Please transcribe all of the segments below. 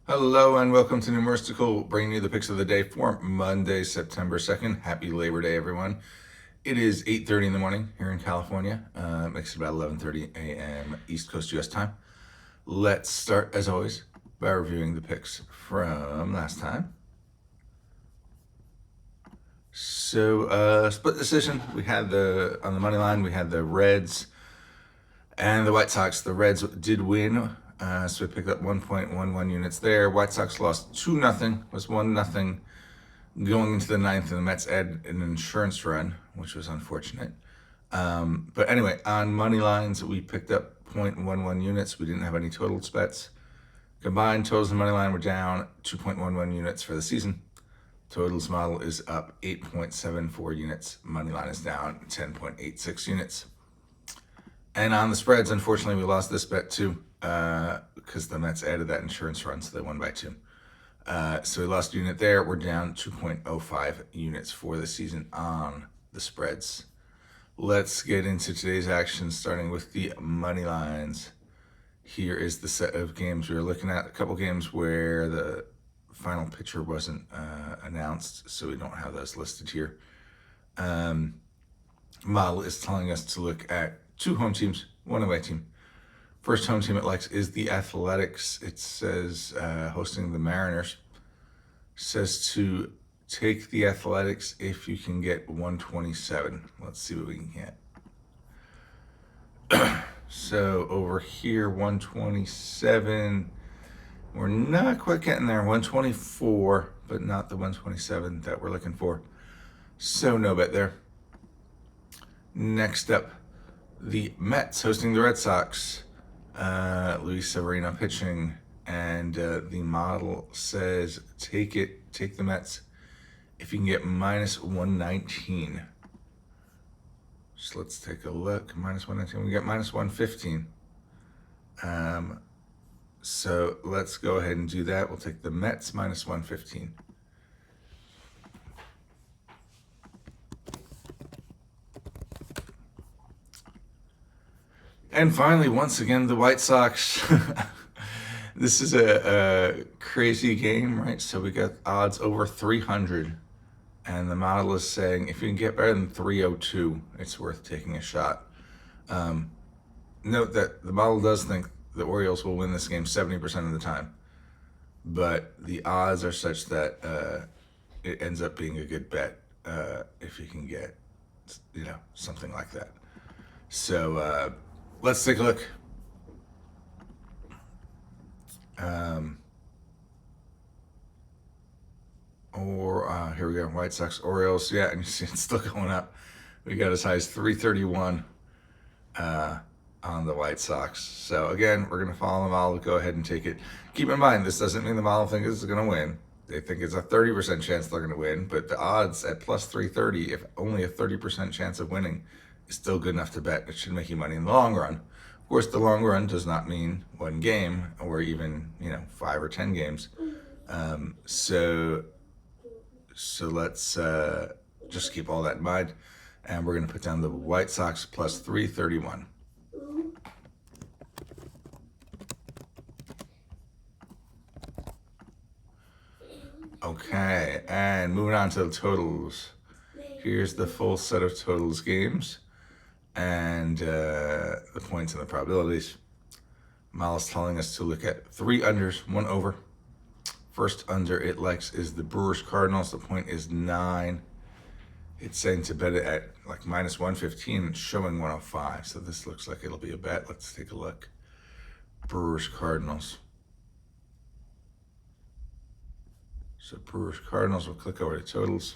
Hello and welcome to Numeristical, bringing you the picks of the day for Monday, September 2nd. Happy Labor Day, everyone. It is 8:30 in the morning here in California. Makes it about 11:30 a.m. East Coast U.S. time. Let's start, as always, by reviewing the picks from last time. So, split decision. We had on the money line, we had the Reds and the White Sox. The Reds did win, so we picked up 1.11 units there. White Sox lost 2-0, was 1-0 going into the ninth, and the Mets added an insurance run, which was unfortunate. But anyway, on money lines, we picked up 0.11 units. We didn't have any total bets. Combined totals and money line were down 2.11 units for the season. Totals model is up 8.74 units. Money line is down 10.86 units. And on the spreads, unfortunately, we lost this bet too because the Mets added that insurance run, so they won by 2. So we lost a unit there. We're down 2.05 units for the season on the spreads. Let's get into today's action, starting with the money lines. Here is the set of games we were looking at. A couple games where the final pitcher wasn't announced, so we don't have those listed here. Model is telling us to look at 2 home teams, 1 away team. First home team it likes is the Athletics. It says hosting the Mariners. Says to take the Athletics if you can get 127. Let's see what we can get. So over here, 127. We're not quite getting there. 124, but not the 127 that we're looking for. So no bet there. Next up, the Mets hosting the Red Sox. Luis Severino pitching, and the model says take the Mets if you can get minus 119. So let's take a look. Minus 119. We get minus 115. So let's go ahead and do that. We'll take the Mets minus 115. And finally, once again, the White Sox. This is a crazy game, right? So we got odds over 300. And the model is saying if you can get better than 302, it's worth taking a shot. Note that the model does think the Orioles will win this game 70% of the time. But the odds are such that it ends up being a good bet if you can get, something like that. So let's take a look. Here we go, White Sox, Orioles. Yeah, and you see it's still going up. We got as high as 331 on the White Sox. So again, we're going to follow the model. Go ahead and take it. Keep in mind, this doesn't mean the model thinks it's going to win. They think it's a 30% chance they're going to win, but the odds at plus 330, if only a 30% chance of winning, is still good enough to bet. It should make you money in the long run. Of course, the long run does not mean one game or even 5 or 10 games. So let's just keep all that in mind, and we're going to put down the White Sox plus 331. Okay, and moving on to the totals. Here's the full set of totals games and the points and the probabilities. Miles telling us to look at 3 unders, 1 over. First under it likes is the Brewers Cardinals. The point is 9. It's saying to bet it at like minus 115. It's showing 105. So this looks like it'll be a bet. Let's take a look. Brewers Cardinals. So Brewers Cardinals, we'll click over to totals.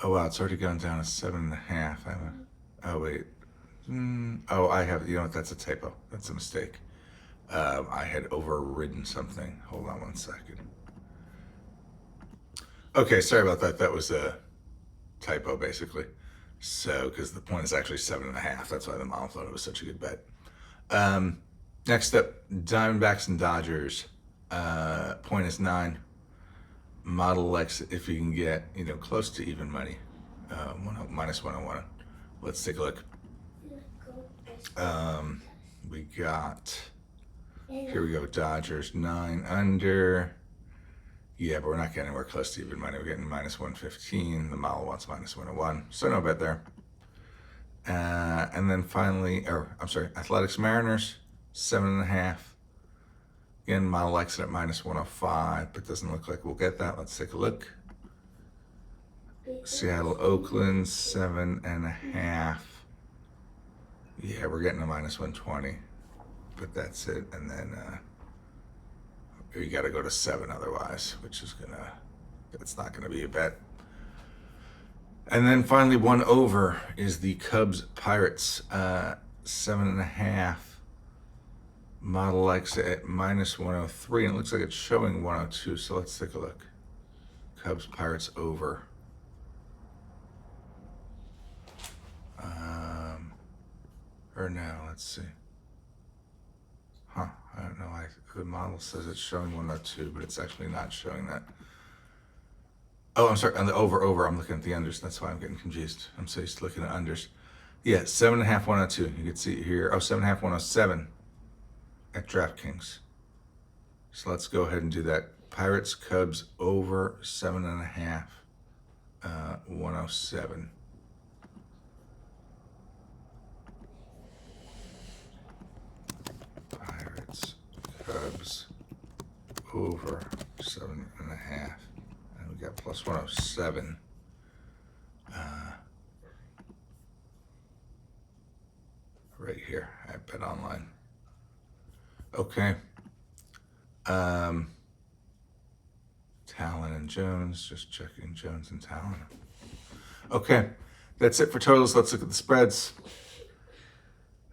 Oh wow, it's already gone down to 7.5. Oh wait. I have, that's a typo. That's a mistake. I had overridden something. Hold on one second. Okay, sorry about that. That was a typo, basically. So, because the point is actually 7.5. That's why the model thought it was such a good bet. Next up, Diamondbacks and Dodgers. Point is 9. Model likes if you can get, close to even money. Minus 101. Let's take a look. We got Here we go, Dodgers 9 under. Yeah, but we're not getting anywhere close to even money. We're getting minus 115. The model wants minus 101. So no bet there. And then finally, Athletics Mariners, 7.5. Again, model likes it at minus 105, but doesn't look like we'll get that. Let's take a look. Seattle, Oakland, 7.5. Yeah, we're getting a minus 120, but that's it. And then you got to go to 7 otherwise, which is it's not gonna be a bet. And then finally, one over is the Cubs Pirates, 7.5. Model likes it at minus 103, and it looks like it's showing 102. So let's take a look. Cubs Pirates over. Or no, let's see. I don't know. The model says it's showing 102, but it's actually not showing that. Oh, I'm sorry. On the over, I'm looking at the unders. That's why I'm getting confused. I'm so used to looking at unders. Yeah, 7.5, 102. You can see it here. 7.5, 107 at DraftKings. So let's go ahead and do that. Pirates, Cubs over 7.5, 107. Pirates, Cubs over 7.5. And we got plus 107. Right here at Bet Online. Okay. Talon and Jones, just checking Jones and Talon. Okay, that's it for totals. Let's look at the spreads.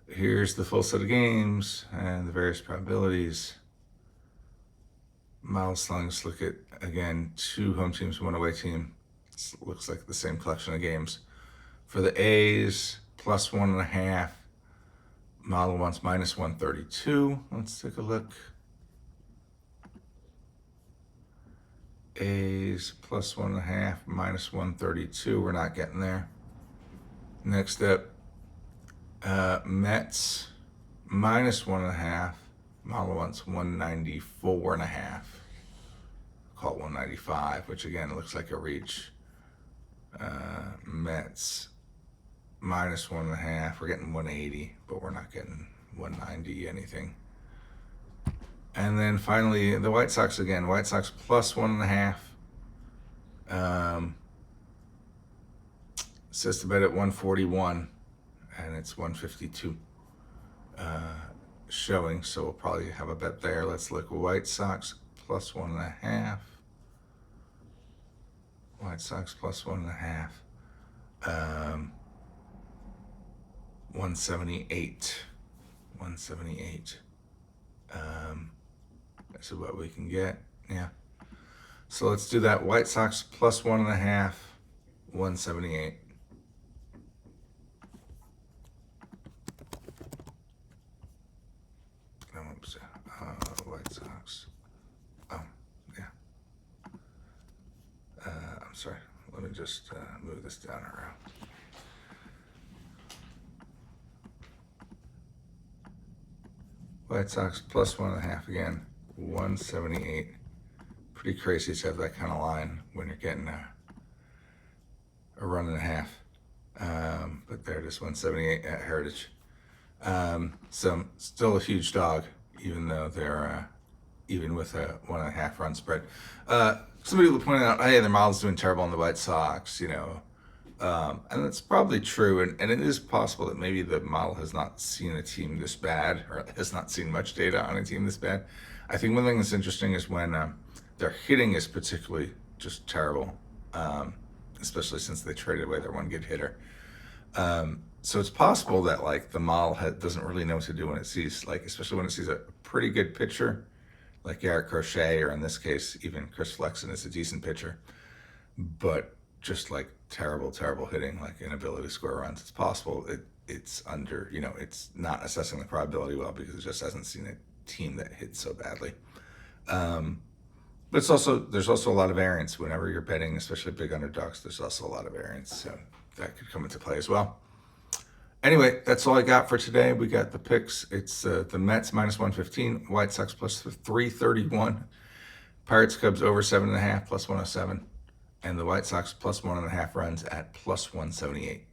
Here's the full set of games and the various probabilities. Model slings look at, again, 2 home teams, 1 away team. Looks like the same collection of games. For the A's, plus 1.5. Model wants minus 132. Let's take a look. A's plus 1.5, minus 132. We're not getting there. Next up, Mets minus 1.5. Model wants 194.5. Call it 195, which again looks like a reach. Mets minus 1.5. We're getting 180, but we're not getting 190 anything. And then finally, the White Sox again. White Sox plus 1.5. Says to bet at 141, and it's 152 showing. So we'll probably have a bet there. Let's look. White Sox plus 1.5. White Sox plus 1.5. 178. 178. This is what we can get. Yeah. So let's do that. White Sox plus 1.5. 178. Oops. White Sox. Oh, yeah. I'm sorry. Let me just move this down around. White Sox plus 1.5 again. 178. Pretty crazy to have that kind of line when you're getting a run and a half. But there it is, 178 at Heritage. So still a huge dog, even though they're even with a 1.5 run spread. Somebody will point out, hey, their model's doing terrible on the White Sox, and that's probably true. And it is possible that maybe the model has not seen a team this bad, or has not seen much data on a team this bad. I think one thing that's interesting is when their hitting is particularly just terrible, especially since they traded away their one good hitter. So it's possible that like the model doesn't really know what to do when it sees, especially when it sees a pretty good pitcher, like Garrett Crochet, or in this case, even Chris Flexen is a decent pitcher, but just like terrible hitting, like inability to score runs. It's possible it's under, it's not assessing the probability well because it just hasn't seen a team that hits so badly. But there's also a lot of variance whenever you're betting, especially big underdogs. There's also a lot of variance, so that could come into play as well. Anyway, that's all I got for today. We got the picks. It's the Mets minus 115, White Sox plus 331, Pirates Cubs over 7.5 plus 107, and the White Sox plus 1.5 runs at plus 178.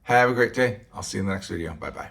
Have a great day. I'll see you in the next video. Bye bye.